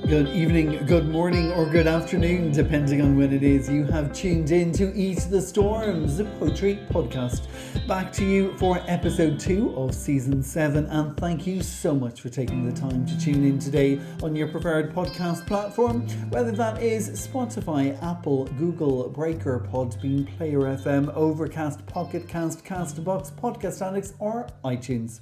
Good evening, good morning, or good afternoon, depending on when it is you have tuned in to Eat the Storms, the poetry podcast. Back to you for episode 2 of season 7, and thank you so much for taking the time to tune in today on your preferred podcast platform, whether that is Spotify, Apple, Google, Breaker, Podbean, Player FM, Overcast, Pocket Cast, Castbox, Podcast Addicts, or iTunes.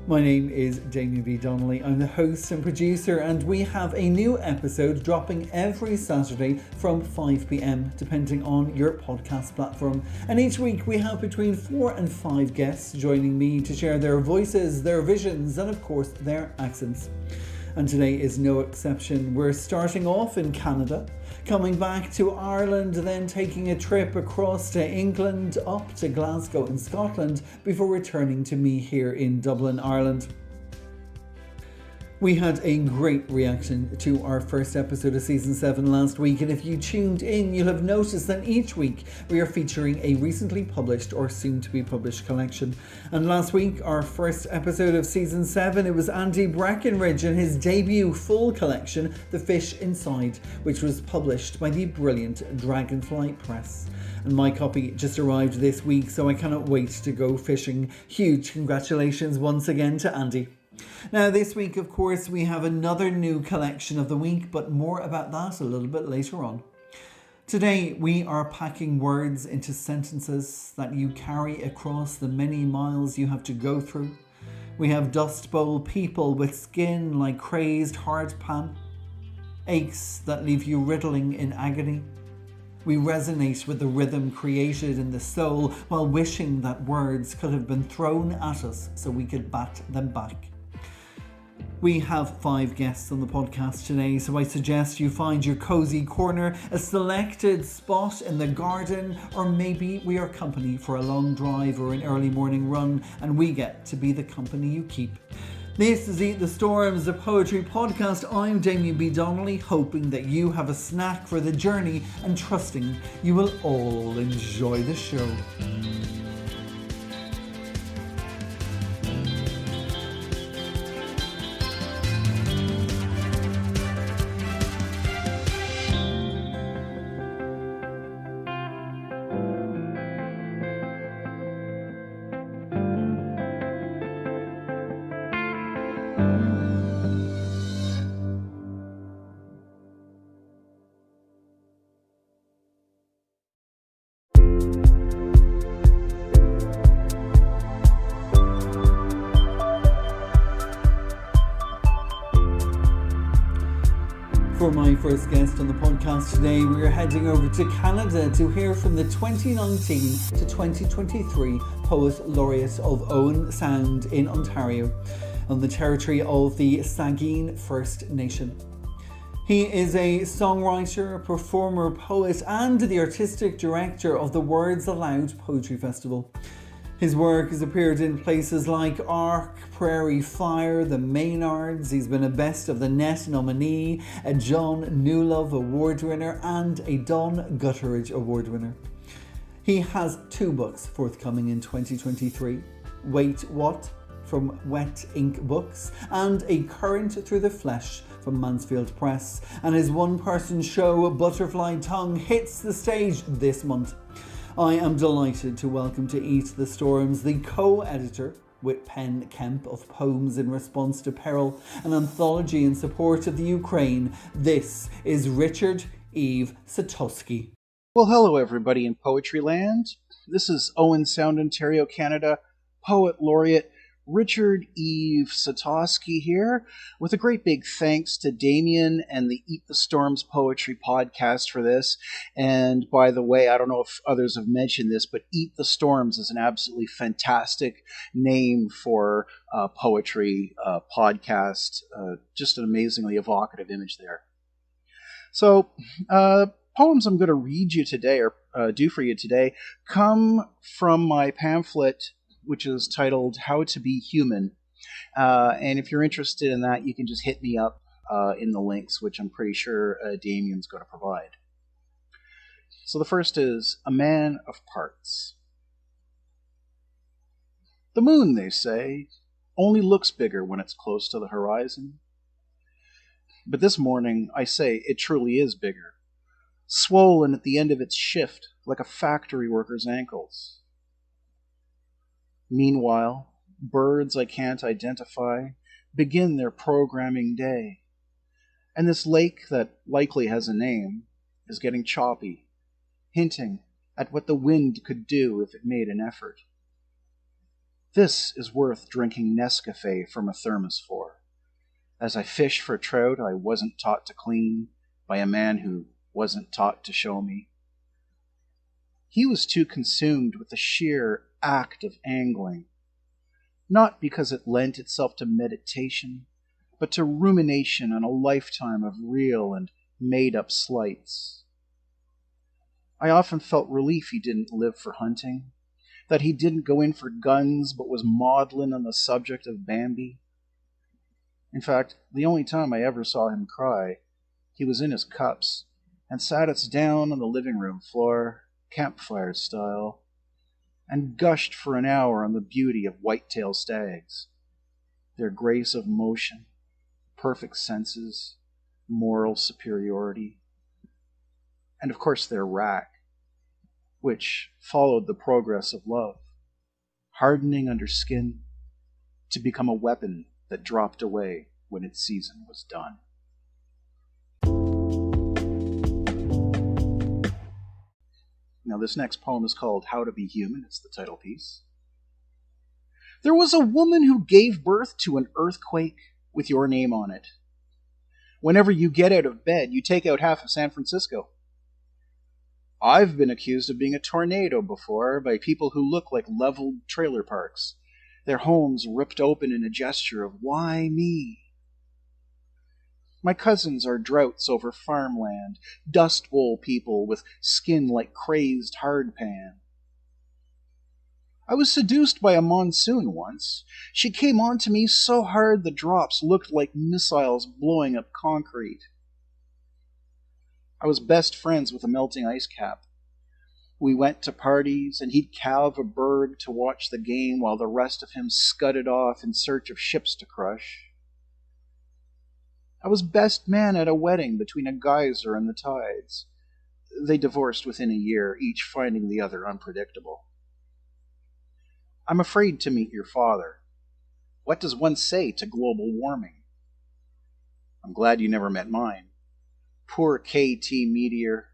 My name is Damien B Donnelly. I'm the host and producer, and we have a new episode dropping every Saturday from 5 p.m, depending on your podcast platform. And each week we have between 4 and 5 guests joining me to share their voices, their visions, and of course their accents. And today is no exception. We're starting off in Canada, coming back to Ireland, then taking a trip across to England, up to Glasgow in Scotland, before returning to me here in Dublin, Ireland. We had a great reaction to our first episode of season 7 last week, and if you tuned in, you'll have noticed that each week we are featuring a recently published or soon to be published collection. And last week, our first episode of season 7, it was Andy Breckenridge and his debut full collection, The Fish Inside, which was published by the brilliant Dragonfly Press. And my copy just arrived this week, so I cannot wait to go fishing. Huge congratulations once again to Andy. Now this week, of course, we have another new collection of the week, but more about that a little bit later on. Today we are packing words into sentences that you carry across the many miles you have to go through. We have Dust Bowl people with skin like crazed hard pan, aches that leave you riddling in agony. We resonate with the rhythm created in the soul while wishing that words could have been thrown at us so we could bat them back. We have 5 guests on the podcast today, so I suggest you find your cozy corner, a selected spot in the garden, or maybe we are company for a long drive or an early morning run, and we get to be the company you keep. This is Eat the Storms, the poetry podcast. I'm Damien B Donnelly, hoping that you have a snack for the journey and trusting you will all enjoy the show. For my first guest on the podcast today, we are heading over to Canada to hear from the 2019 to 2023 Poet Laureate of Owen Sound in Ontario, on the territory of the Saugeen First Nation. He is a songwriter, performer, poet, and the artistic director of the Words Aloud Poetry Festival. His work has appeared in places like Arc, Prairie Fire, the Maynards. He's been a Best of the Net nominee, a John Newlove Award winner, and a Don Gutteridge Award winner. He has 2 books forthcoming in 2023, Wait What? From Wet Ink Books, and A Current Through the Flesh from Mansfield Press. And his one-person show, Butterfly Tongue, hits the stage this month. I am delighted to welcome to Eat the Storms the co-editor with Pen Kemp of Poems in Response to Peril, an anthology in support of the Ukraine. This is Richard-Yves Sitoski. Well, hello everybody in Poetry Land. This is Owen Sound, Ontario, Canada, Poet Laureate Richard-Yves Sitoski here, with a great big thanks to Damien and the Eat the Storms Poetry podcast for this. And by the way, I don't know if others have mentioned this, but Eat the Storms is an absolutely fantastic name for a poetry podcast. Just an amazingly evocative image there. So, poems I'm going to read you today, or do for you today, come from my pamphlet, which is titled How to Be Human. And if you're interested in that, you can just hit me up in the links, which I'm pretty sure Damien's going to provide. So the first is A Man of Parts. The moon, they say, only looks bigger when it's close to the horizon. But this morning, I say, it truly is bigger, swollen at the end of its shift like a factory worker's ankles. Meanwhile, birds I can't identify begin their programming day, and this lake that likely has a name is getting choppy, hinting at what the wind could do if it made an effort. This is worth drinking Nescafe from a thermos for, as I fish for trout I wasn't taught to clean by a man who wasn't taught to show me. He was too consumed with the sheer act of angling, not because it lent itself to meditation, but to rumination on a lifetime of real and made-up slights. I often felt relief he didn't live for hunting, that he didn't go in for guns but was maudlin on the subject of Bambi. In fact, the only time I ever saw him cry, he was in his cups and sat us down on the living room floor, campfire style, and gushed for an hour on the beauty of white-tailed stags, their grace of motion, perfect senses, moral superiority, and of course their rack, which followed the progress of love, hardening under skin to become a weapon that dropped away when its season was done. Now, this next poem is called How to Be Human. It's the title piece. There was a woman who gave birth to an earthquake with your name on it. Whenever you get out of bed, you take out half of San Francisco. I've been accused of being a tornado before by people who look like leveled trailer parks, their homes ripped open in a gesture of, why me? My cousins are droughts over farmland, dust bowl people with skin like crazed hardpan. I was seduced by a monsoon once. She came on to me so hard the drops looked like missiles blowing up concrete. I was best friends with a melting ice cap. We went to parties, and he'd calve a bird to watch the game while the rest of him scudded off in search of ships to crush. I was best man at a wedding between a geyser and the tides. They divorced within a year, each finding the other unpredictable. I'm afraid to meet your father. What does one say to global warming? I'm glad you never met mine. Poor KT Meteor,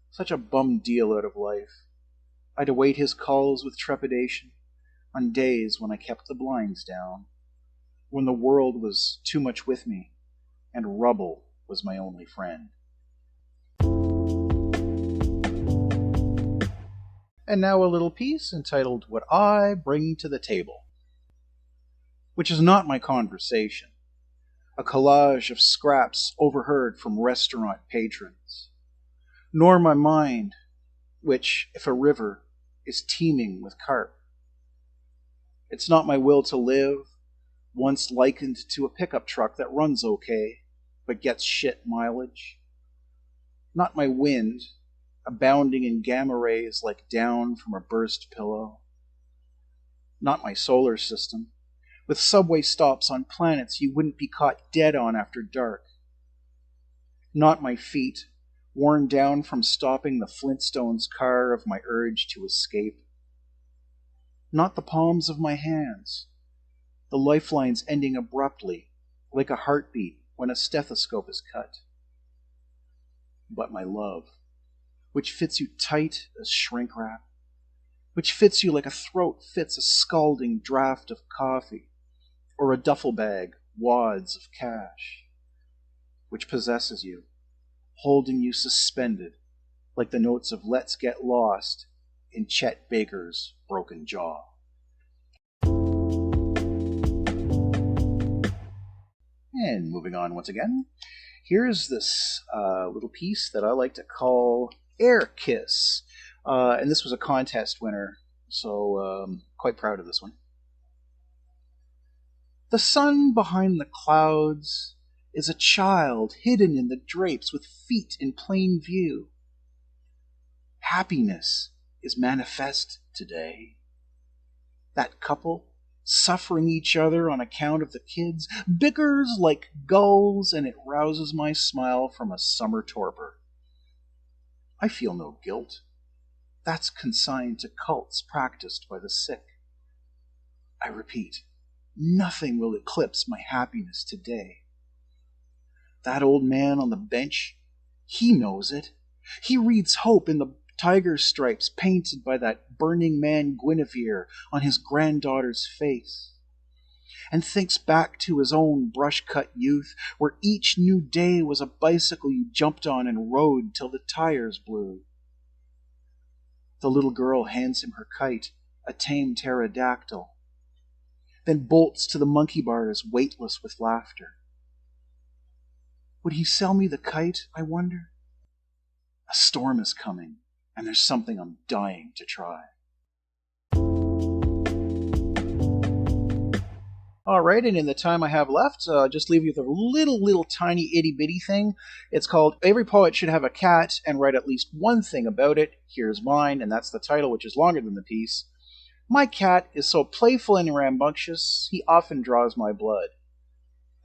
such a bum deal out of life. I'd await his calls with trepidation on days when I kept the blinds down, when the world was too much with me, and rubble was my only friend. And now a little piece entitled What I Bring to the Table, which is not my conversation, a collage of scraps overheard from restaurant patrons, nor my mind, which, if a river, is teeming with carp. It's not my will to live, once likened to a pickup truck that runs okay, but gets shit mileage. Not my wind, abounding in gamma rays like down from a burst pillow. Not my solar system, with subway stops on planets you wouldn't be caught dead on after dark. Not my feet, worn down from stopping the Flintstones car of my urge to escape. Not the palms of my hands, the lifelines ending abruptly, like a heartbeat when a stethoscope is cut. But my love, which fits you tight as shrink wrap, which fits you like a throat fits a scalding draught of coffee, or a duffel bag wads of cash, which possesses you, holding you suspended like the notes of Let's Get Lost in Chet Baker's Broken Jaw. And moving on once again, here's this little piece that I like to call Air Kiss. And this was a contest winner, so quite proud of this one. The sun behind the clouds is a child hidden in the drapes with feet in plain view. Happiness is manifest today. That couple suffering each other on account of the kids, bickers like gulls, and it rouses my smile from a summer torpor. I feel no guilt. That's consigned to cults practiced by the sick. I repeat, nothing will eclipse my happiness today. That old man on the bench, he knows it. He reads hope in the tiger stripes painted by that Burning Man Guinevere on his granddaughter's face, and thinks back to his own brush-cut youth, where each new day was a bicycle you jumped on and rode till the tires blew. The little girl hands him her kite, a tame pterodactyl, then bolts to the monkey bars weightless with laughter. Would he sell me the kite, I wonder? A storm is coming, and there's something I'm dying to try. All right, and in the time I have left, just leave you with a little tiny itty-bitty thing. It's called Every Poet Should Have a Cat and Write at Least One Thing About It. Here's mine, and that's the title, which is longer than the piece. My cat is so playful and rambunctious, he often draws my blood.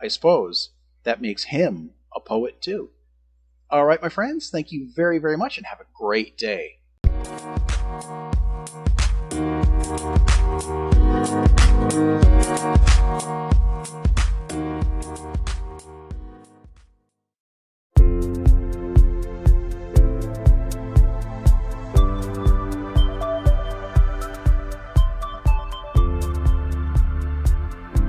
I suppose that makes him a poet too. All right, my friends, thank you very, very much, and have a great day.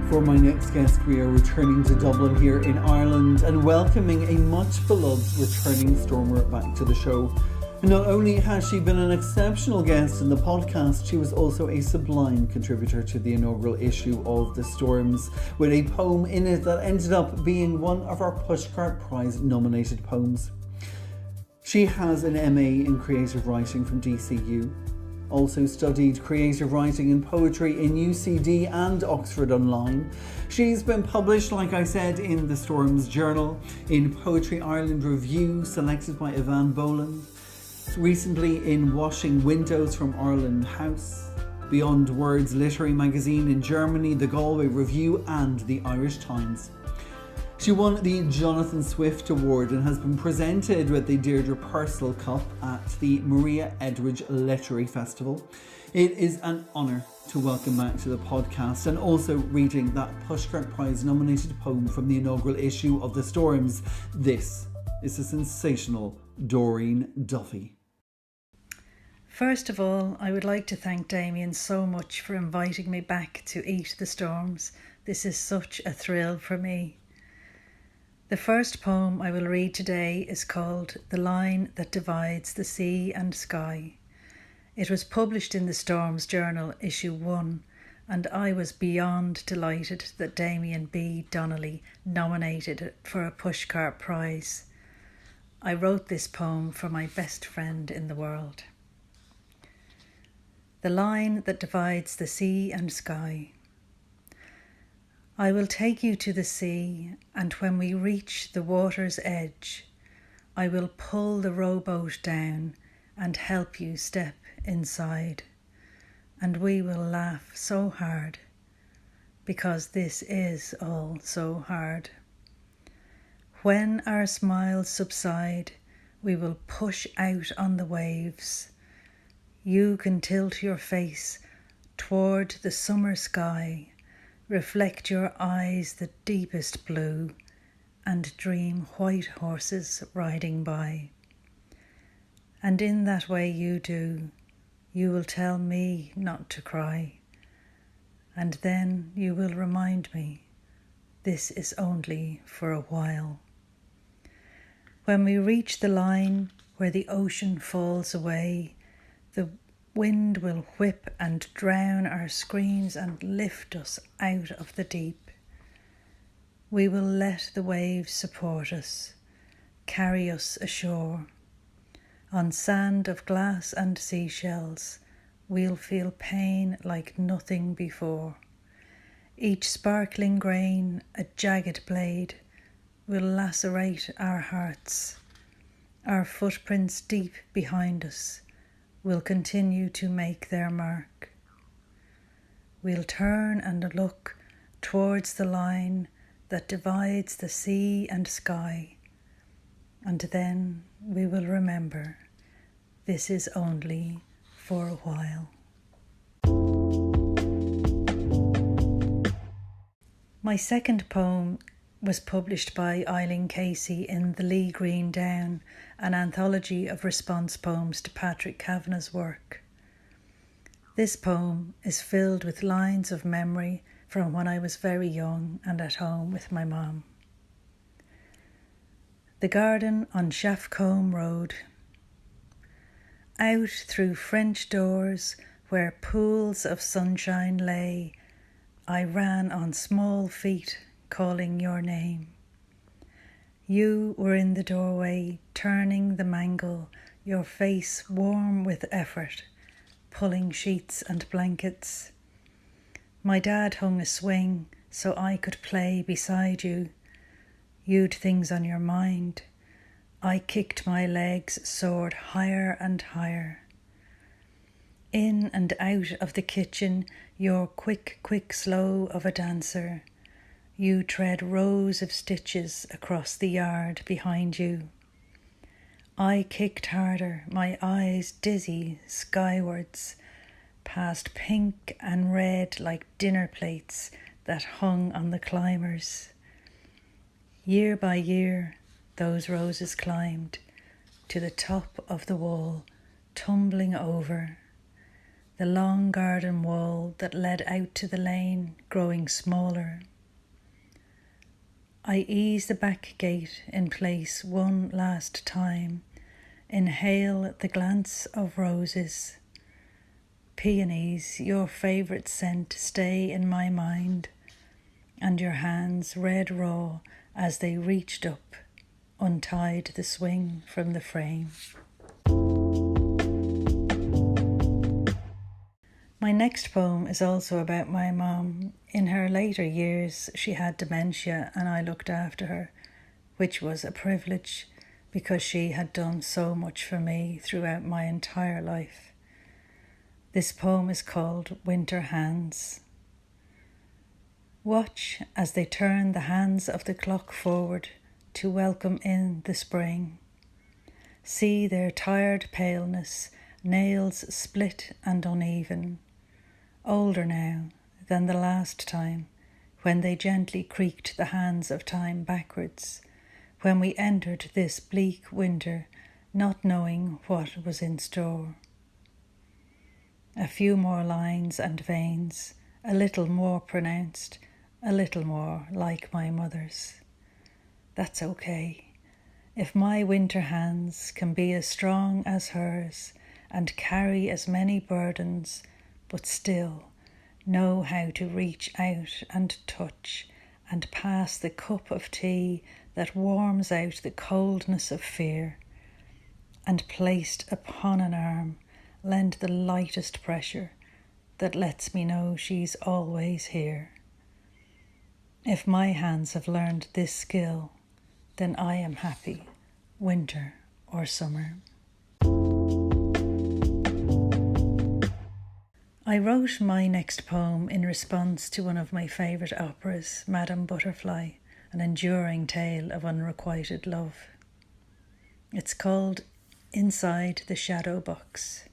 For my next guest, we are returning to Dublin here in Ireland and welcoming a much-beloved returning stormer back to the show. And not only has she been an exceptional guest in the podcast, she was also a sublime contributor to the inaugural issue of The Storms, with a poem in it that ended up being one of our Pushcart Prize nominated poems. She has an MA in creative writing from DCU, also studied creative writing and poetry in UCD and Oxford Online. She's been published, like I said, in The Storms Journal, in Poetry Ireland Review, selected by Ivan Boland, recently in Washing Windows from Ireland House, Beyond Words Literary Magazine in Germany, the Galway Review and the Irish Times. She won the Jonathan Swift Award and has been presented with the Deirdre Purcell Cup at the Maria Eldridge Literary Festival. It is an honour to welcome back to the podcast and also reading that Pushcart Prize nominated poem from the inaugural issue of The Storms. This is the sensational Doreen Duffy. First of all, I would like to thank Damien so much for inviting me back to Eat the Storms. This is such a thrill for me. The first poem I will read today is called The Line That Divides the Sea and Sky. It was published in the Storms Journal, issue 1, and I was beyond delighted that Damien B Donnelly nominated it for a Pushcart Prize. I wrote this poem for my best friend in the world. The line that divides the sea and sky. I will take you to the sea, and when we reach the water's edge, I will pull the rowboat down and help you step inside, and we will laugh so hard, because this is all so hard. When our smiles subside, we will push out on the waves. You can tilt your face toward the summer sky, reflect your eyes the deepest blue, and dream white horses riding by. And in that way you do, you will tell me not to cry, and then you will remind me this is only for a while. When we reach the line where the ocean falls away, the wind will whip and drown our screams and lift us out of the deep. We will let the waves support us, carry us ashore. On sand of glass and seashells, we'll feel pain like nothing before. Each sparkling grain, a jagged blade, will lacerate our hearts. Our footprints deep behind us will continue to make their mark. we'll turn and look towards the line that divides the sea and sky, and then we will remember this is only for a while. My second poem was published by Eileen Casey in The Lee Green Down, an anthology of response poems to Patrick Kavanagh's work. This poem is filled with lines of memory from when I was very young and at home with my mum. The garden on Shafcombe Road. Out through French doors where pools of sunshine lay, I ran on small feet calling your name. You were in the doorway turning the mangle, your face warm with effort, pulling sheets and blankets. My dad hung a swing so I could play beside you. You'd things on your mind. I kicked my legs, soared higher and higher. In and out of the kitchen, you're quick, slow of a dancer. You tread rows of stitches across the yard behind you. I kicked harder, my eyes dizzy skywards, past pink and red like dinner plates that hung on the climbers. Year by year, those roses climbed to the top of the wall, tumbling over. The long garden wall that led out to the lane growing smaller. I ease the back gate in place one last time, inhale the glance of roses. Peonies, your favourite scent, stay in my mind, and your hands red raw as they reached up, untied the swing from the frame. My next poem is also about my mum. In her later years, she had dementia and I looked after her, which was a privilege because she had done so much for me throughout my entire life. This poem is called Winter Hands. Watch as they turn the hands of the clock forward to welcome in the spring. See their tired paleness, nails split and uneven. Older now than the last time, when they gently creaked the hands of time backwards, when we entered this bleak winter, not knowing what was in store. A few more lines and veins, a little more pronounced, a little more like my mother's. That's okay. If my winter hands can be as strong as hers and carry as many burdens, but still know how to reach out and touch and pass the cup of tea that warms out the coldness of fear, and placed upon an arm lend the lightest pressure that lets me know she's always here. If my hands have learned this skill, then I am happy, winter or summer. I wrote my next poem in response to one of my favourite operas, Madame Butterfly, an enduring tale of unrequited love. It's called Inside the Shadow Box.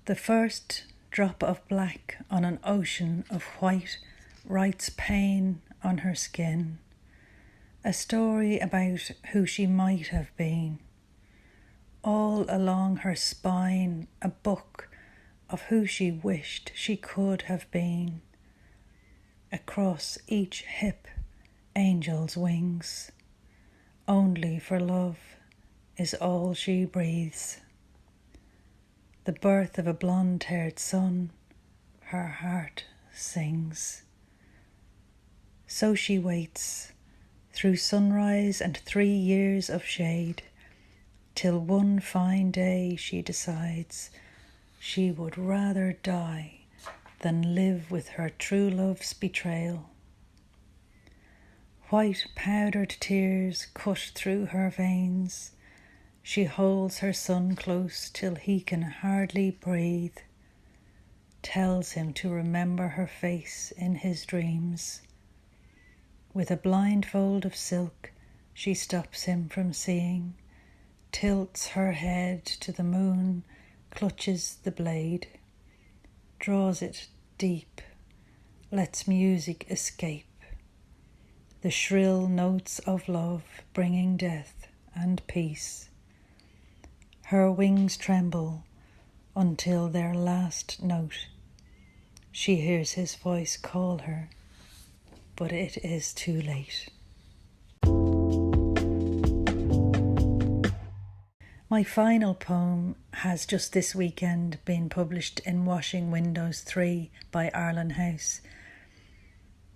The first drop of black on an ocean of white writes pain on her skin, a story about who she might have been. All along her spine, a book of who she wished she could have been. Across each hip, angels' wings. Only for love is all she breathes. The birth of a blonde-haired son, her heart sings. So she waits, through sunrise and 3 years of shade, till one fine day she decides she would rather die than live with her true love's betrayal. White powdered tears cut through her veins. She holds her son close till he can hardly breathe. tells him to remember her face in his dreams. With a blindfold of silk, she stops him from seeing, tilts her head to the moon, clutches the blade, draws it deep, lets music escape, the shrill notes of love bringing death and peace. Her wings tremble until their last note. She hears his voice call her, but it is too late. My final poem has just this weekend been published in Washing Windows 3 by Arlen House.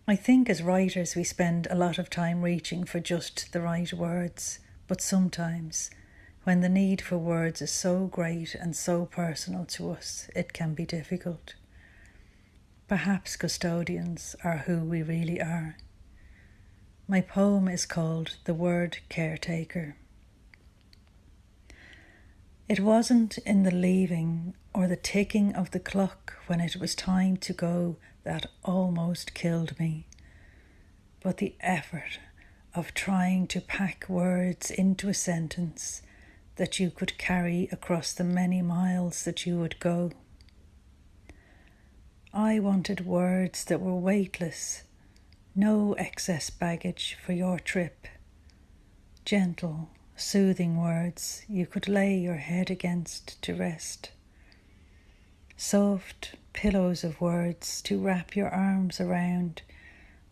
I think as writers we spend a lot of time reaching for just the right words, but sometimes, when the need for words is so great and so personal to us, it can be difficult. Perhaps custodians are who we really are. My poem is called The Word Caretaker. It wasn't in the leaving or the ticking of the clock when it was time to go that almost killed me, but the effort of trying to pack words into a sentence that you could carry across the many miles that you would go. I wanted words that were weightless, no excess baggage for your trip, gentle, soothing words you could lay your head against to rest, soft pillows of words to wrap your arms around,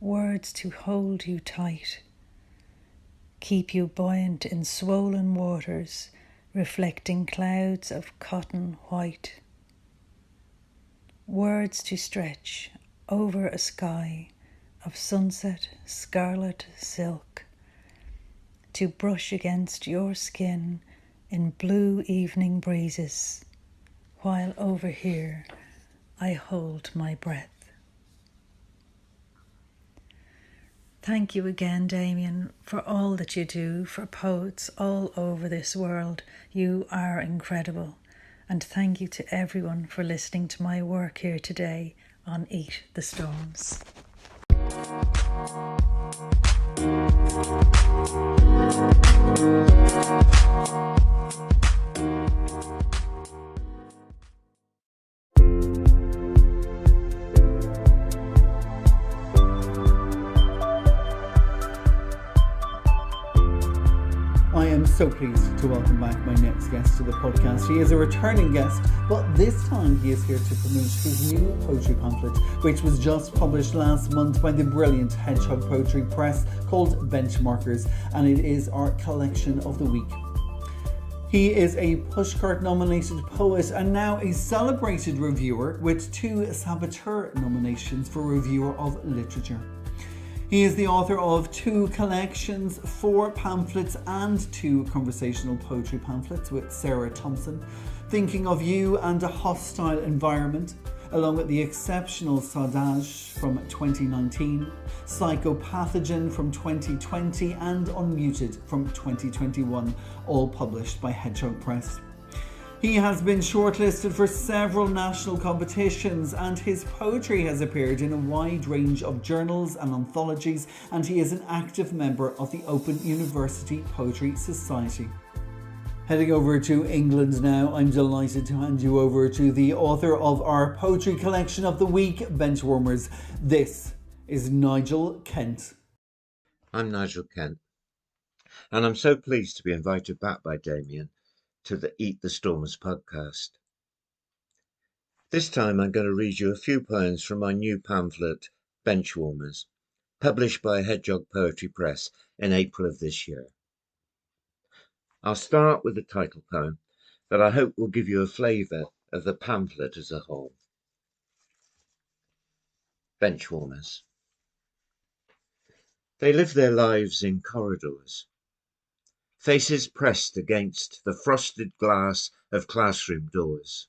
words to hold you tight, keep you buoyant in swollen waters, reflecting clouds of cotton white. Words to stretch over a sky of sunset scarlet silk, to brush against your skin in blue evening breezes, while over here I hold my breath. Thank you again, Damien, for all that you do for poets all over this world. You are incredible. And thank you to everyone for listening to my work here today on Eat the Storms. I am so pleased to welcome back my next guest to the podcast. He is a returning guest, but this time he is here to promote his new poetry pamphlet, which was just published last month by the brilliant Hedgehog Poetry Press, called Benchmarkers, and it is our collection of the week. He is a Pushcart nominated poet and now a celebrated reviewer with 2 Saboteur nominations for Reviewer of Literature. He is the author of 2 collections, 4 pamphlets and 2 conversational poetry pamphlets with Sarah Thompson, Thinking of You and a Hostile Environment, along with the exceptional Saudage from 2019, Psychopathogen from 2020 and Unmuted from 2021, all published by Hedgehog Press. He has been shortlisted for several national competitions and his poetry has appeared in a wide range of journals and anthologies, and he is an active member of the Open University Poetry Society. Heading over to England now, I'm delighted to hand you over to the author of our poetry collection of the week, Benchwarmers. This is Nigel Kent. I'm Nigel Kent, and I'm so pleased to be invited back by Damien to the Eat the Storms podcast. This time I'm going to read you a few poems from my new pamphlet, Benchwarmers, published by Hedgehog Poetry Press in April of this year. I'll start with the title poem that I hope will give you a flavour of the pamphlet as a whole. Benchwarmers. They live their lives in corridors, faces pressed against the frosted glass of classroom doors.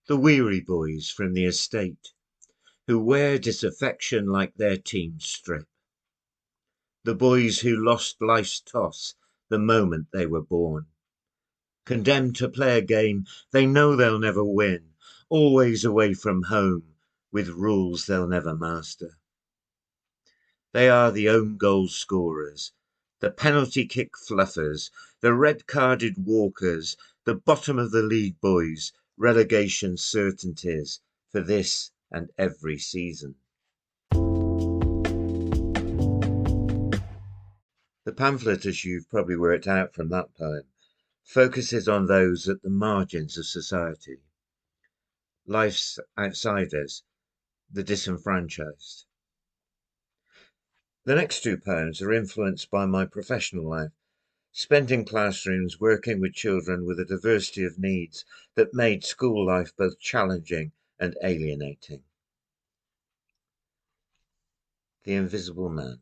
The weary boys from the estate, who wear disaffection like their team strip. The boys who lost life's toss the moment they were born. Condemned to play a game they know they'll never win, always away from home with rules they'll never master. They are the own goal scorers, the penalty kick fluffers, the red-carded walkers, the bottom of the league boys, relegation certainties for this and every season. The pamphlet, as you've probably worked out from that poem, focuses on those at the margins of society, life's outsiders, the disenfranchised. The next two poems are influenced by my professional life, spent in classrooms working with children with a diversity of needs that made school life both challenging and alienating. The Invisible Man.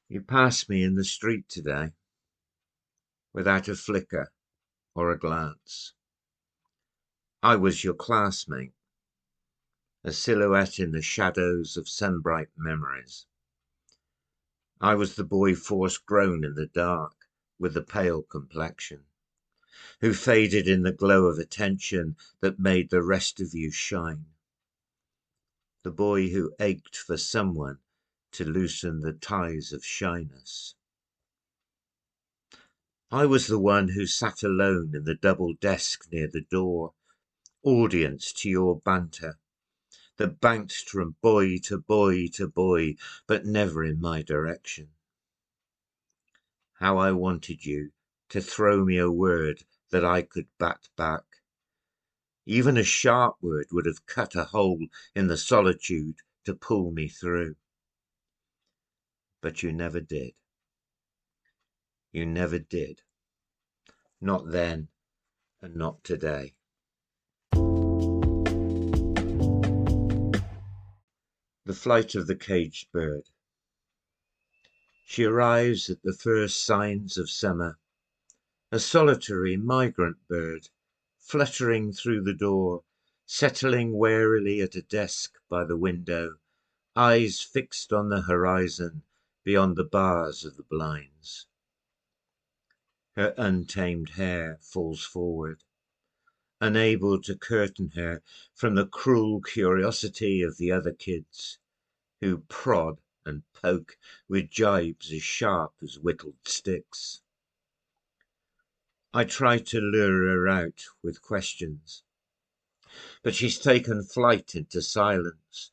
You passed me in the street today, without a flicker or a glance. I was your classmate, a silhouette in the shadows of sunbright memories. I was the boy forced grown in the dark with the pale complexion, who faded in the glow of attention that made the rest of you shine. The boy who ached for someone to loosen the ties of shyness. I was the one who sat alone in the double desk near the door, audience to your banter, that bounced from boy to boy to boy, but never in my direction. How I wanted you to throw me a word that I could bat back. Even a sharp word would have cut a hole in the solitude to pull me through. But you never did. You never did. Not then, and not today. The Flight of the Caged Bird. She arrives at the first signs of summer, a solitary migrant bird, fluttering through the door, settling warily at a desk by the window, eyes fixed on the horizon beyond the bars of the blinds. Her untamed hair falls forward, unable to curtain her from the cruel curiosity of the other kids, who prod and poke with jibes as sharp as whittled sticks. I try to lure her out with questions, but she's taken flight into silence,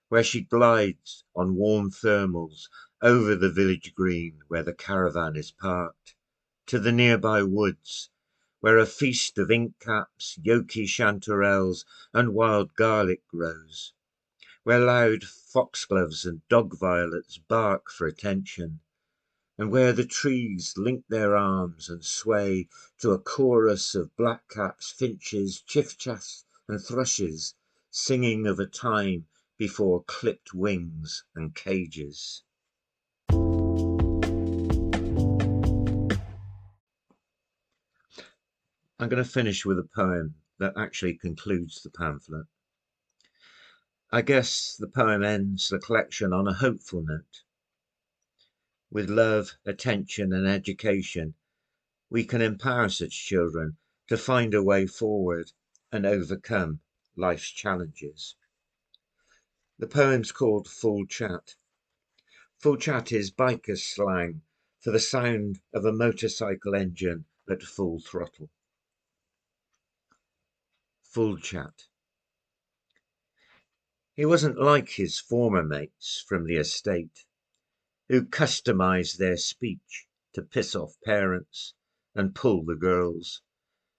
where she glides on warm thermals over the village green where the caravan is parked, to the nearby woods, where a feast of inkcaps, yoki chanterelles, and wild garlic grows, where loud foxgloves and dog violets bark for attention, and where the trees link their arms and sway to a chorus of blackcaps, finches, chiffchaffs, and thrushes, singing of a time before clipped wings and cages. I'm going to finish with a poem that actually concludes the pamphlet. I guess the poem ends the collection on a hopeful note. With love, attention, and education, we can empower such children to find a way forward and overcome life's challenges. The poem's called Full Chat. Full chat is biker slang for the sound of a motorcycle engine at full throttle. Full chat. He wasn't like his former mates from the estate, who customised their speech to piss off parents and pull the girls,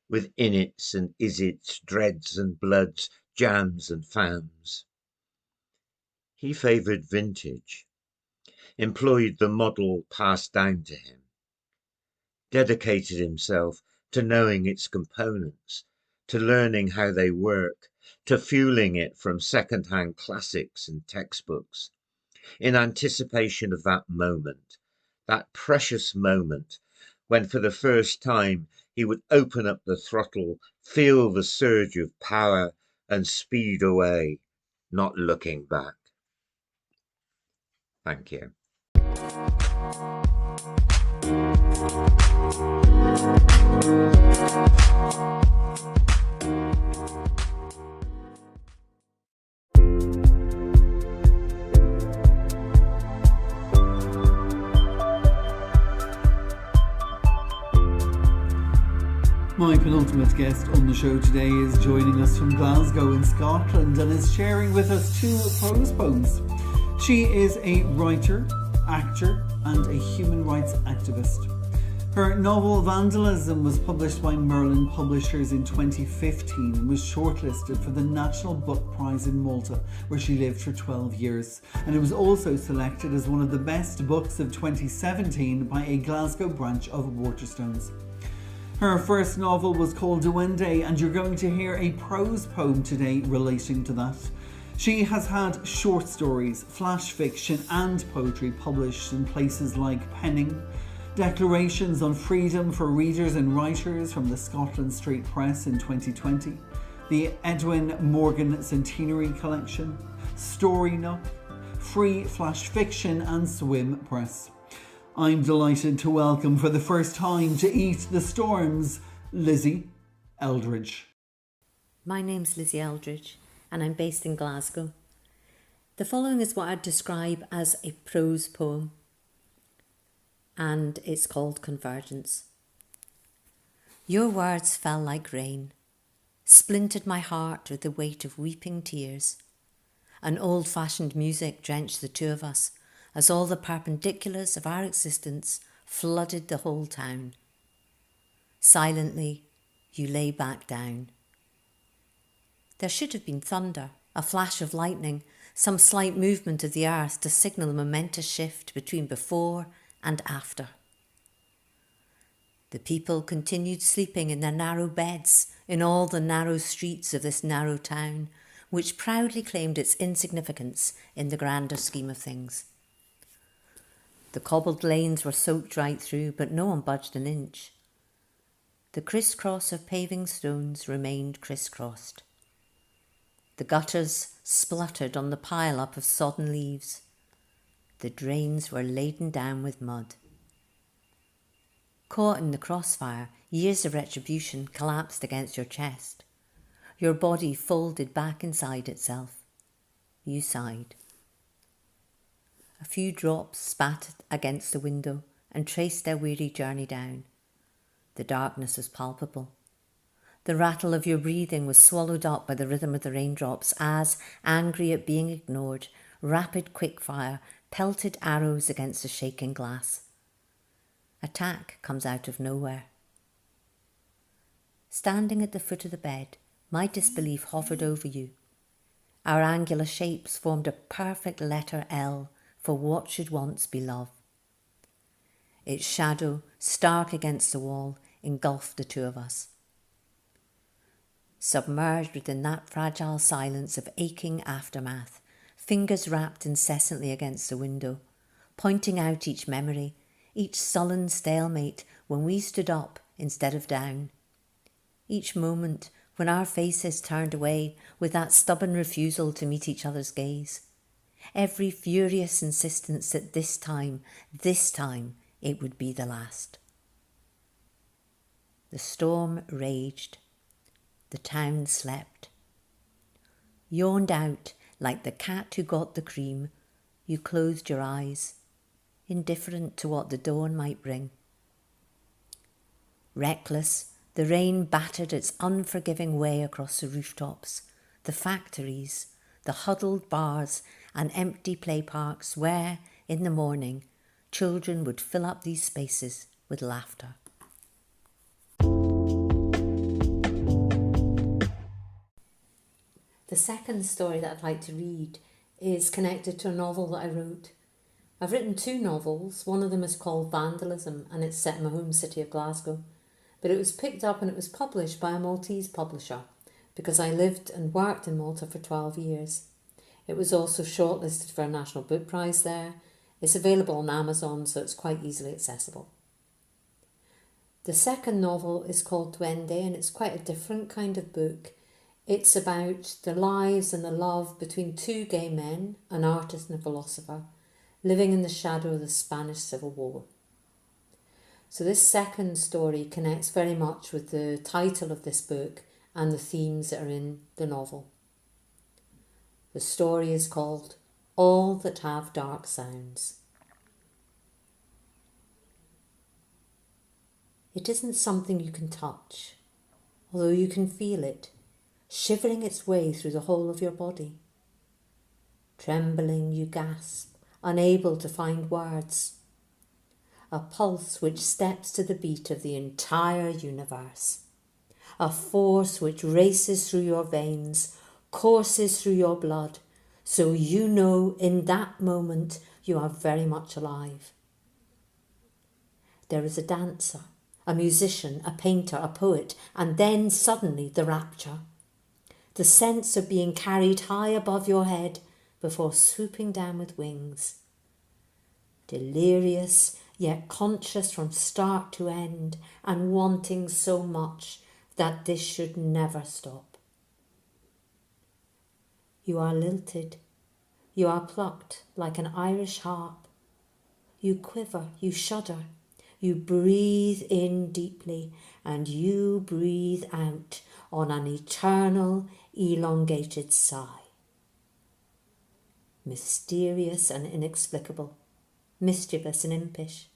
with innits and isits, dreads and bloods, jams and fams. He favoured vintage, employed the model passed down to him, dedicated himself to knowing its components, to learning how they work, to fueling it from second-hand classics and textbooks, in anticipation of that moment, that precious moment, when for the first time he would open up the throttle, feel the surge of power, and speed away, not looking back. Thank you. My penultimate guest on the show today is joining us from Glasgow in Scotland and is sharing with us 2 prose poems. She is a writer, actor and a human rights activist. Her novel Vandalism was published by Merlin Publishers in 2015 and was shortlisted for the National Book Prize in Malta, where she lived for 12 years. And it was also selected as one of the best books of 2017 by a Glasgow branch of Waterstones. Her first novel was called Duende, and you're going to hear a prose poem today relating to that. She has had short stories, flash fiction and poetry published in places like Penning, declarations on freedom for readers and writers from the Scotland Street Press in 2020, the Edwin Morgan Centenary Collection, Story Nook, Free Flash Fiction and Swim Press. I'm delighted to welcome for the first time to Eat the Storms, Lizzie Eldridge. My name's Lizzie Eldridge and I'm based in Glasgow. The following is what I'd describe as a prose poem, and it's called Convergence. Your words fell like rain, splintered my heart with the weight of weeping tears. An old-fashioned music drenched the 2 of us, as all the perpendiculars of our existence flooded the whole town. Silently, you lay back down. There should have been thunder, a flash of lightning, some slight movement of the earth to signal a momentous shift between before and after. The people continued sleeping in their narrow beds in all the narrow streets of this narrow town, which proudly claimed its insignificance in the grander scheme of things. The cobbled lanes were soaked right through, but no one budged an inch. The criss-cross of paving stones remained criss-crossed. The gutters spluttered on the pile-up of sodden leaves. The drains were laden down with mud. Caught in the crossfire, years of retribution collapsed against your chest. Your body folded back inside itself. You sighed. A few drops spattered against the window and traced their weary journey down. The darkness was palpable. The rattle of your breathing was swallowed up by the rhythm of the raindrops as, angry at being ignored, rapid quickfire pelted arrows against the shaking glass. Attack comes out of nowhere. Standing at the foot of the bed, my disbelief hovered over you. Our angular shapes formed a perfect letter L for what should once be love. Its shadow, stark against the wall, engulfed the 2 of us. Submerged within that fragile silence of aching aftermath, fingers rapped incessantly against the window, pointing out each memory, each sullen stalemate when we stood up instead of down, each moment when our faces turned away with that stubborn refusal to meet each other's gaze. Every furious insistence that this time, it would be the last. The storm raged. The town slept. Yawned out like the cat who got the cream, you closed your eyes, indifferent to what the dawn might bring. Reckless, the rain battered its unforgiving way across the rooftops, the factories, the huddled bars and empty play parks where, in the morning, children would fill up these spaces with laughter. The second story that I'd like to read is connected to a novel that I wrote. I've written 2 novels. One of them is called Vandalism and it's set in my home city of Glasgow. But it was picked up and it was published by a Maltese publisher because I lived and worked in Malta for 12 years. It was also shortlisted for a National Book Prize there. It's available on Amazon, so it's quite easily accessible. The second novel is called Duende and it's quite a different kind of book. It's about the lives and the love between 2 gay men, an artist and a philosopher, living in the shadow of the Spanish Civil War. So this second story connects very much with the title of this book and the themes that are in the novel. The story is called All That Have Dark Sounds. It isn't something you can touch, although you can feel it, shivering its way through the whole of your body. Trembling, you gasp, unable to find words. A pulse which steps to the beat of the entire universe. A force which races through your veins, courses through your blood, so you know in that moment you are very much alive. There is a dancer, a musician, a painter, a poet, and then suddenly the rapture. The sense of being carried high above your head before swooping down with wings. Delirious, yet conscious from start to end, and wanting so much that this should never stop. You are lilted, you are plucked like an Irish harp. You quiver, you shudder, you breathe in deeply, and you breathe out on an eternal, elongated sigh. Mysterious and inexplicable, mischievous and impish,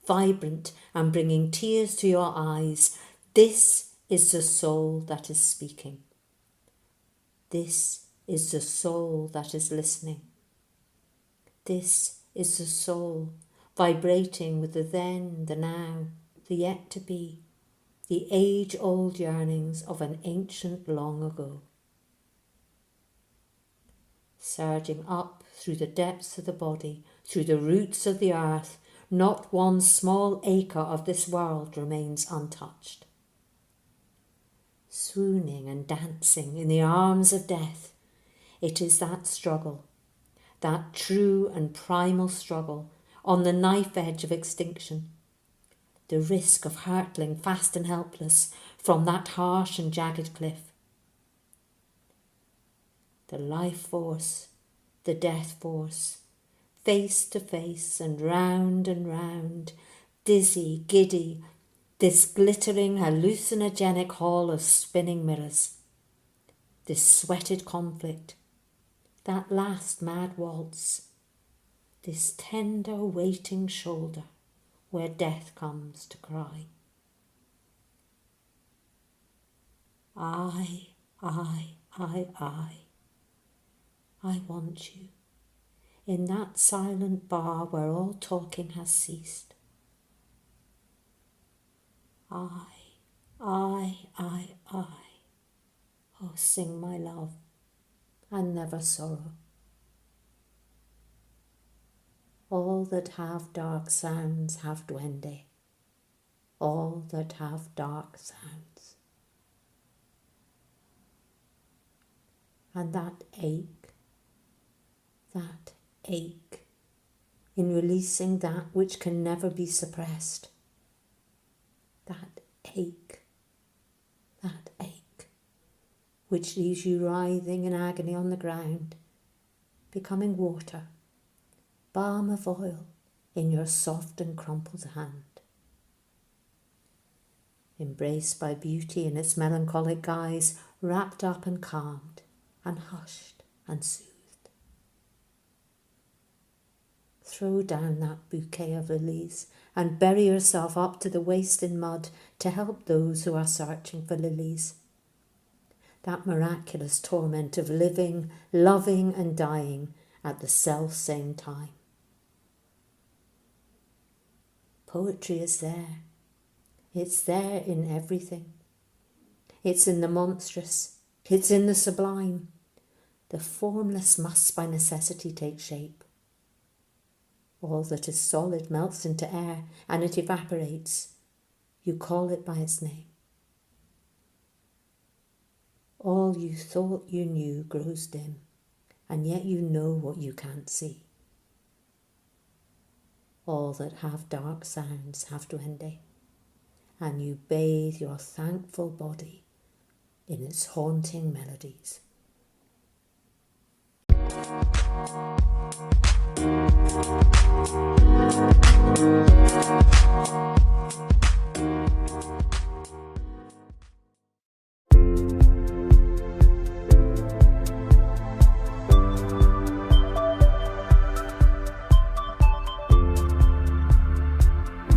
vibrant and bringing tears to your eyes, this is the soul that is speaking. This is the soul that is listening. This is the soul vibrating with the then, the now, the yet to be, the age-old yearnings of an ancient long ago. Surging up through the depths of the body, through the roots of the earth, not one small acre of this world remains untouched. Swooning and dancing in the arms of death, it is that struggle, that true and primal struggle on the knife edge of extinction, the risk of hurtling fast and helpless from that harsh and jagged cliff. The life force, the death force, face to face and round, dizzy, giddy, this glittering hallucinogenic hall of spinning mirrors, this sweated conflict, that last mad waltz, this tender waiting shoulder where death comes to cry. I want you, in that silent bar where all talking has ceased. I. Oh, sing my love, and never sorrow. All that have dark sounds have duende. All that have dark sounds. And that ache in releasing that which can never be suppressed. That ache, which leaves you writhing in agony on the ground, becoming water, balm of oil in your soft and crumpled hand. Embraced by beauty in its melancholic guise, wrapped up and calmed, and hushed and soothed. Throw down that bouquet of lilies and bury yourself up to the waist in mud to help those who are searching for lilies. That miraculous torment of living, loving and dying at the self-same time. Poetry is there. It's there in everything. It's in the monstrous. It's in the sublime. The formless must by necessity take shape. All that is solid melts into air and it evaporates. You call it by its name. All you thought you knew grows dim, and yet you know what you can't see. All that have dark sounds have duende, and you bathe your thankful body in its haunting melodies.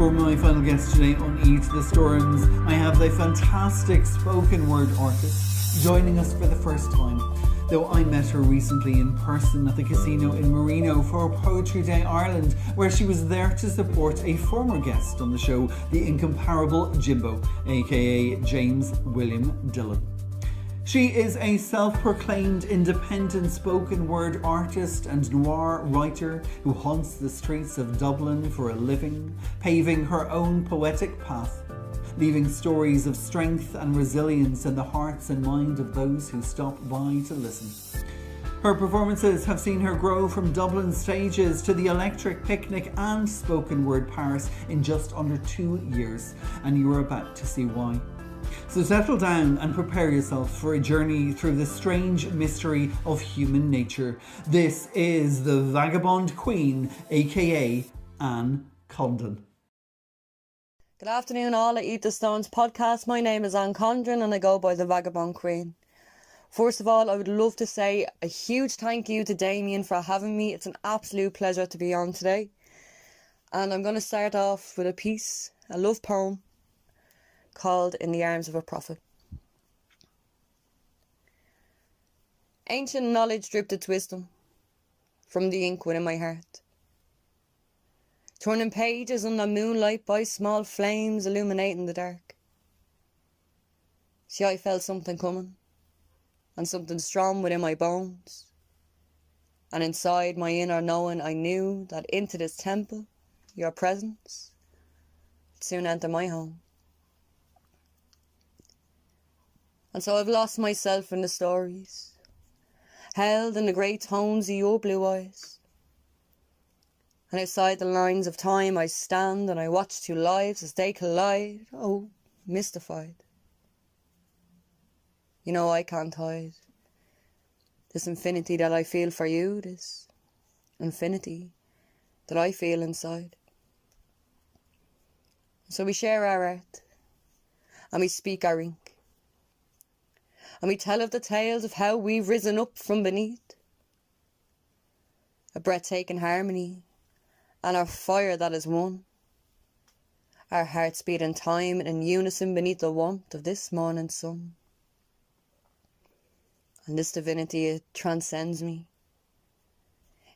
For my final guest today on Eat the Storms, I have the fantastic spoken word artist joining us for the first time. Though I met her recently in person at the casino in Marino for Poetry Day Ireland, where she was there to support a former guest on the show, the incomparable Jimbo, aka James William Dillon. She is a self-proclaimed independent spoken word artist and noir writer who haunts the streets of Dublin for a living, paving her own poetic path, leaving stories of strength and resilience in the hearts and mind of those who stop by to listen. Her performances have seen her grow from Dublin stages to the Electric Picnic and Spoken Word Paris in just under 2 years, and you are about to see why. So settle down and prepare yourself for a journey through the strange mystery of human nature. This is the Vagabond Queen, aka Ann Condon. Good afternoon all at Eat the Stones podcast. My name is Ann Condon and I go by the Vagabond Queen. First of all, I would love to say a huge thank you to Damien for having me. It's an absolute pleasure to be on today. And I'm going to start off with a piece, a love poem, called In the Arms of a Prophet. Ancient knowledge dripped its wisdom from the ink within my heart, turning pages under moonlight by small flames illuminating the dark. See, I felt something coming, and something strong within my bones, and inside my inner knowing I knew that into this temple, your presence would soon enter my home. And so I've lost myself in the stories, held in the grey tones of your blue eyes. And outside the lines of time I stand and I watch two lives as they collide, oh, mystified. You know I can't hide this infinity that I feel for you, this infinity that I feel inside. So we share our art, and we speak our ink. And we tell of the tales of how we've risen up from beneath. A breathtaking harmony and our fire that is one. Our hearts beat in time and in unison beneath the warmth of this morning sun. And this divinity, it transcends me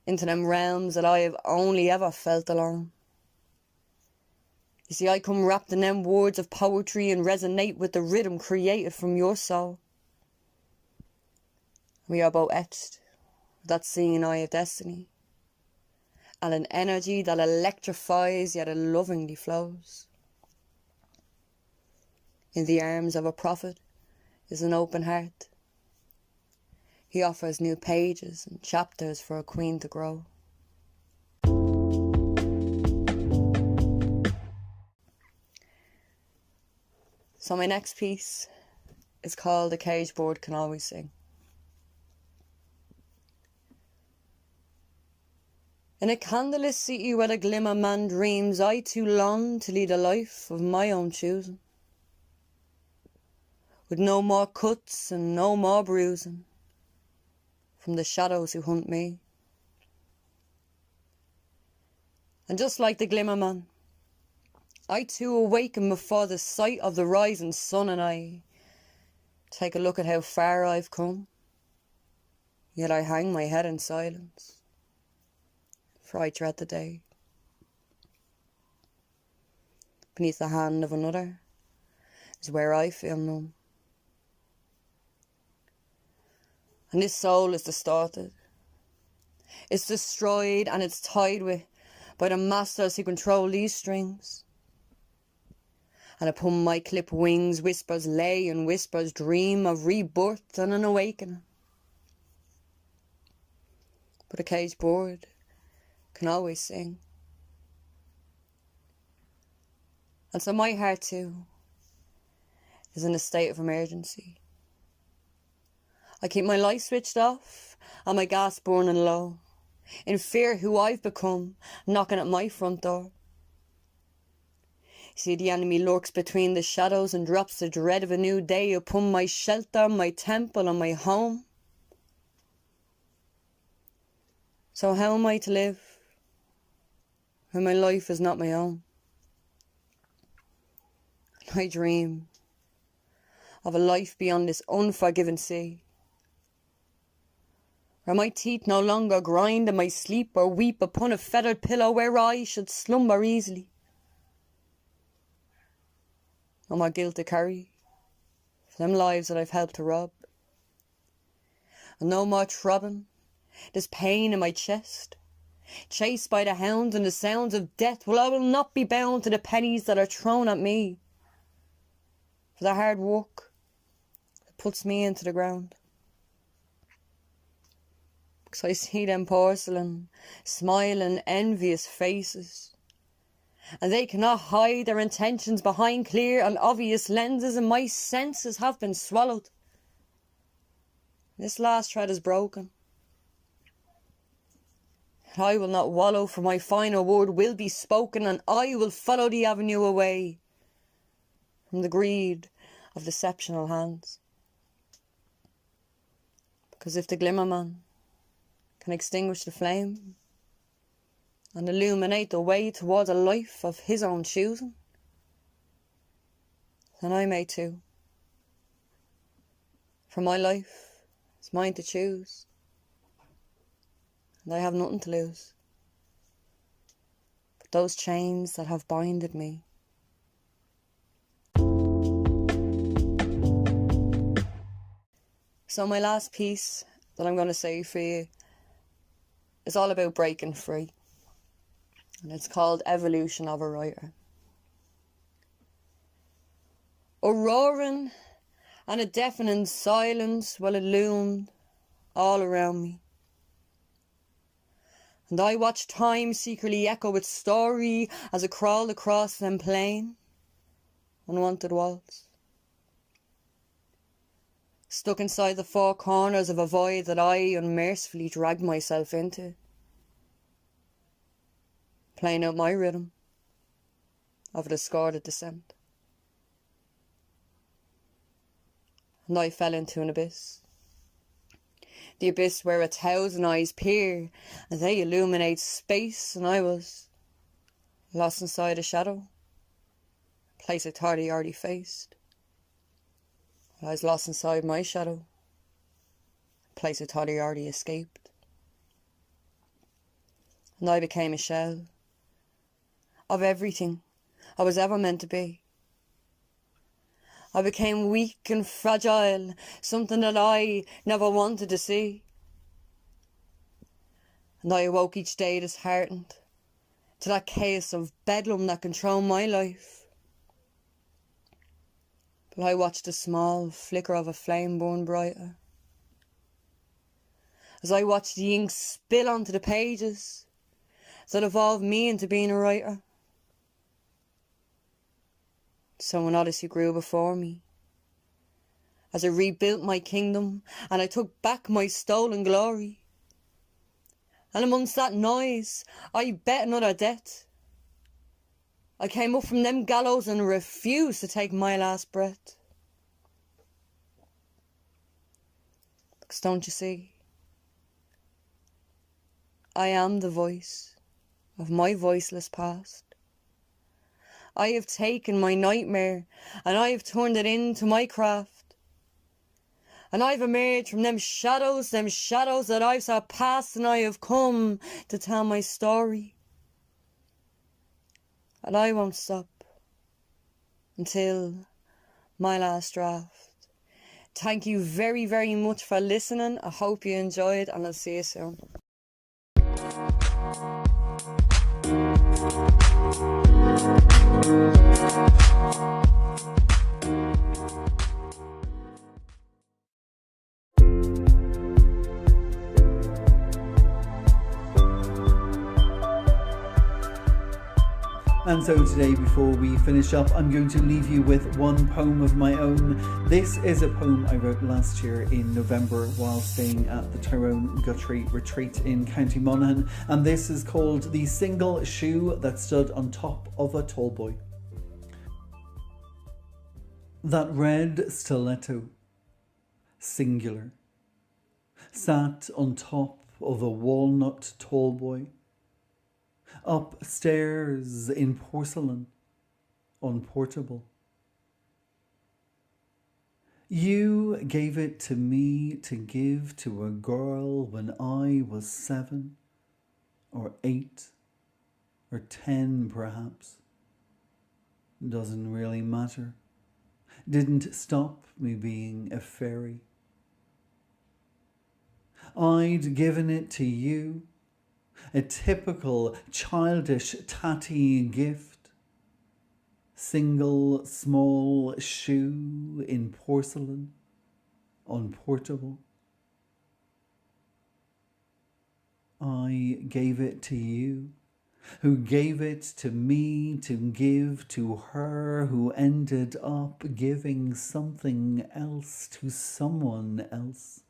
into them realms that I have only ever felt alone. You see, I come wrapped in them words of poetry and resonate with the rhythm created from your soul. We are both etched with that seeing eye of destiny and an energy that electrifies yet lovingly flows. In the arms of a prophet is an open heart. He offers new pages and chapters for a queen to grow. So my next piece is called A Caged Bird Can Always Sing. In a candleless city where the glimmer man dreams, I too long to lead a life of my own choosing, with no more cuts and no more bruising from the shadows who hunt me. And just like the glimmer man, I too awaken before the sight of the rising sun, and I take a look at how far I've come, yet I hang my head in silence. For I dread the day. Beneath the hand of another is where I feel numb. And this soul is distorted. It's destroyed and it's tied with by the masters who control these strings. And upon my clipped wings whispers lay and whispers dream of rebirth and an awakening. But a caged bird can always sing. And so my heart too is in a state of emergency. I keep my light switched off and my gas burning low, in fear who I've become knocking at my front door. See, the enemy lurks between the shadows and drops the dread of a new day upon my shelter, my temple and my home. So how am I to live when my life is not my own? I dream of a life beyond this unforgiving sea, where my teeth no longer grind in my sleep or weep upon a feathered pillow where I should slumber easily. No more guilt to carry for them lives that I've helped to rob, and no more throbbing, this pain in my chest, chased by the hounds and the sounds of death. Well, I will not be bound to the pennies that are thrown at me for the hard work that puts me into the ground. Because I see them porcelain, smiling, envious faces, and they cannot hide their intentions behind clear and obvious lenses, and my senses have been swallowed. This last thread is broken. I will not wallow, for my final word will be spoken, and I will follow the avenue away from the greed of deceptional hands. Because if the glimmer man can extinguish the flame and illuminate the way towards a life of his own choosing, then I may too. For my life is mine to choose, and I have nothing to lose but those chains that have binded me. So my last piece that I'm going to say for you is all about breaking free, and it's called Evolution of a Writer. A roaring and a deafening silence, well, it loomed all around me, and I watched time secretly echo its story as it crawled across them plain, unwanted walls, stuck inside the four corners of a void that I unmercifully dragged myself into, playing out my rhythm of a discordant descent. And I fell into an abyss. The abyss where 1,000 eyes peer, and they illuminate space, and I was lost inside a shadow, a place I thought I already faced. I was lost inside my shadow, a place I thought I already escaped. And I became a shell of everything I was ever meant to be. I became weak and fragile, something that I never wanted to see. And I awoke each day disheartened to that chaos of bedlam that controlled my life. But I watched the small flicker of a flame burn brighter, as I watched the ink spill onto the pages that evolved me into being a writer. So an odyssey grew before me, as I rebuilt my kingdom and I took back my stolen glory. And amongst that noise, I bet another debt. I came up from them gallows and refused to take my last breath. Because don't you see, I am the voice of my voiceless past. I have taken my nightmare and I have turned it into my craft. And I've emerged from them shadows that I've surpassed, and I have come to tell my story. And I won't stop until my last draft. Thank you very, very much for listening. I hope you enjoyed, and I'll see you soon. And so today, before we finish up, I'm going to leave you with one poem of my own. This is a poem I wrote last year in November while staying at the Tyrone Guthrie Retreat in County Monaghan, and this is called The Single Shoe That Stood on Top of a Tall Boy. That red stiletto, singular, sat on top of a walnut tall boy. Upstairs in porcelain, unportable, You gave it to me to give to a girl when I was 7 or 8 or 10 perhaps. Doesn't really matter. Didn't stop me being a fairy. I'd given it to you, a typical childish tatty gift. Single small shoe in porcelain, unportable. I gave it to you, who gave it to me to give to her who ended up giving something else to someone else.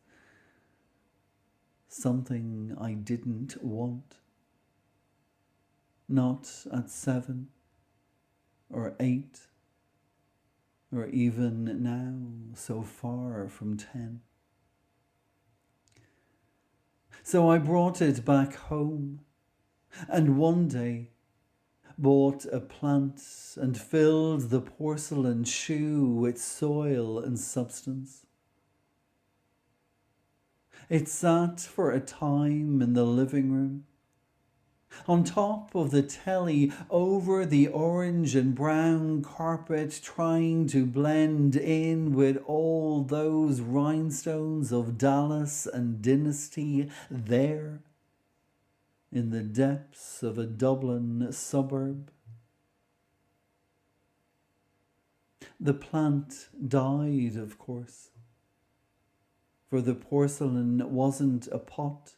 Something I didn't want. Not at 7 or 8 or even now so far from 10. So I brought it back home, and one day bought a plant and filled the porcelain shoe with soil and substance. It sat for a time in the living room, on top of the telly, over the orange and brown carpet, trying to blend in with all those rhinestones of Dallas and Dynasty there, in the depths of a Dublin suburb. The plant died, of course, for the porcelain wasn't a pot,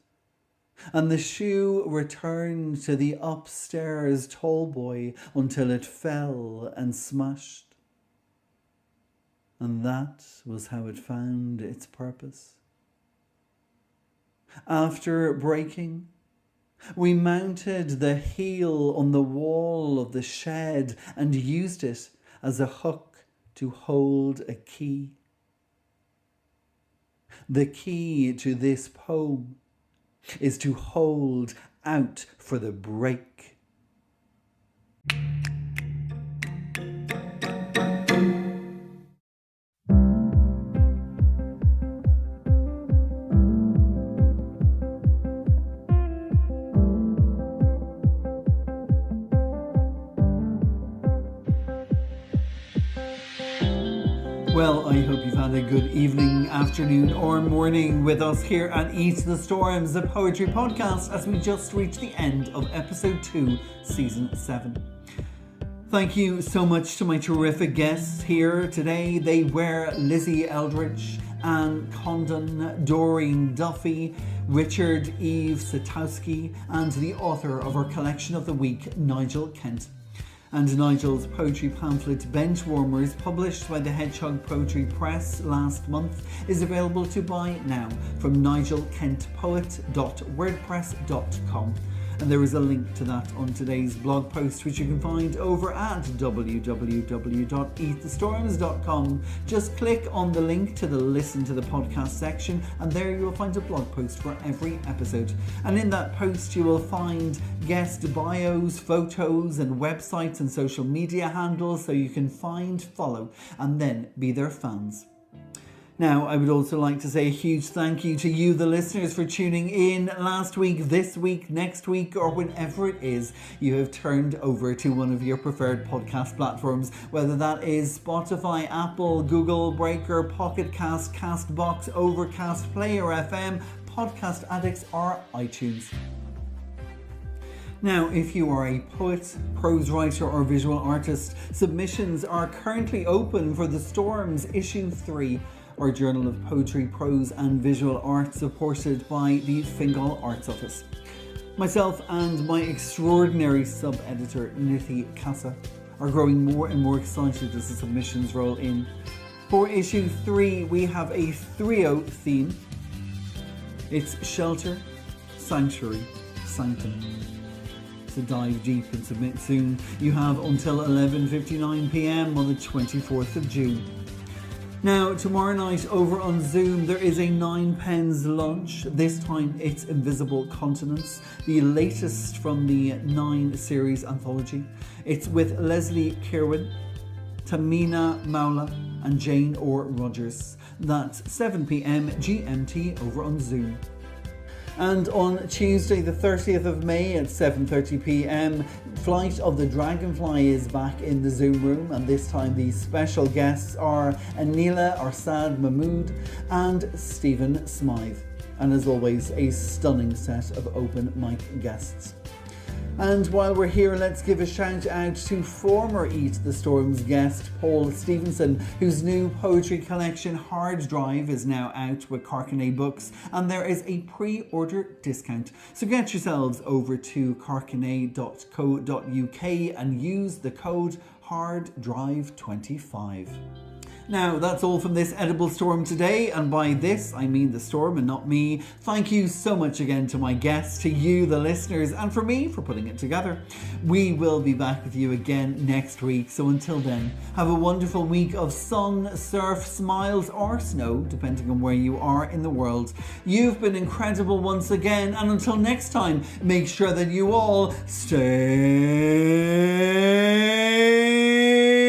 and the shoe returned to the upstairs tallboy until it fell and smashed. And that was how it found its purpose. After breaking, we mounted the heel on the wall of the shed and used it as a hook to hold a key. The key to this poem is to hold out for the break. Well, I hope you've had a good evening, afternoon or morning with us here at Eat the Storms, the poetry podcast, as we just reached the end of episode 2, season 7. Thank you so much to my terrific guests here today. They were Lizzie, Eldridge, Ann Condon, Doreen Duffy, Richard-Yves Sitoski, and the author of our collection of the week, Nigel Kent. And Nigel's poetry pamphlet Benchwarmers, published by the Hedgehog Poetry Press last month, is available to buy now from nigelkentpoet.wordpress.com. And there is a link to that on today's blog post, which you can find over at www.eatthestorms.com. Just click on the link to the listen to the podcast section, and there you will find a blog post for every episode. And in that post you will find guest bios, photos and websites and social media handles, so you can find, follow and then be their fans. Now, I would also like to say a huge thank you to you, the listeners, for tuning in last week, this week, next week, or whenever it is you have turned over to one of your preferred podcast platforms, whether that is Spotify, Apple, Google, Breaker, Pocket Cast, Castbox, Overcast, Player FM, Podcast Addicts, or iTunes. Now, if you are a poet, prose writer or visual artist, submissions are currently open for The Storms Issue 3, our journal of poetry, prose and visual art, supported by the Fingal Arts Office. Myself and my extraordinary sub-editor, Nithi Kassa, are growing more and more excited as the submissions roll in. For issue 3, we have a trio theme. It's Shelter, Sanctuary, Sanctum. So dive deep and submit soon. You have until 11:59 p.m. on the 24th of June. Now, tomorrow night over on Zoom, there is a 9 pens launch. This time it's Invisible Continents, the latest from the 9 series anthology. It's with Leslie Kirwan, Tamina Maula, and Jane or Rogers. That's 7 p.m. GMT over on Zoom. And on Tuesday the 30th of May at 7:30 p.m, Flight of the Dragonfly is back in the Zoom room, and this time the special guests are Anila Arsad Mahmood and Stephen Smythe. And as always, a stunning set of open mic guests. And while we're here, let's give a shout out to former Eat the Storms guest Paul Stevenson, whose new poetry collection Hard Drive is now out with Carcanet Books, and there is a pre-order discount. So get yourselves over to carcanet.co.uk and use the code HARDDRIVE25. Now, that's all from this Edible Storm today, and by this, I mean the storm and not me. Thank you so much again to my guests, to you, the listeners, and for me for putting it together. We will be back with you again next week, so until then, have a wonderful week of sun, surf, smiles, or snow, depending on where you are in the world. You've been incredible once again, and until next time, make sure that you all stay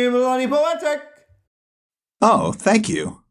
bloody poetic. Oh, thank you.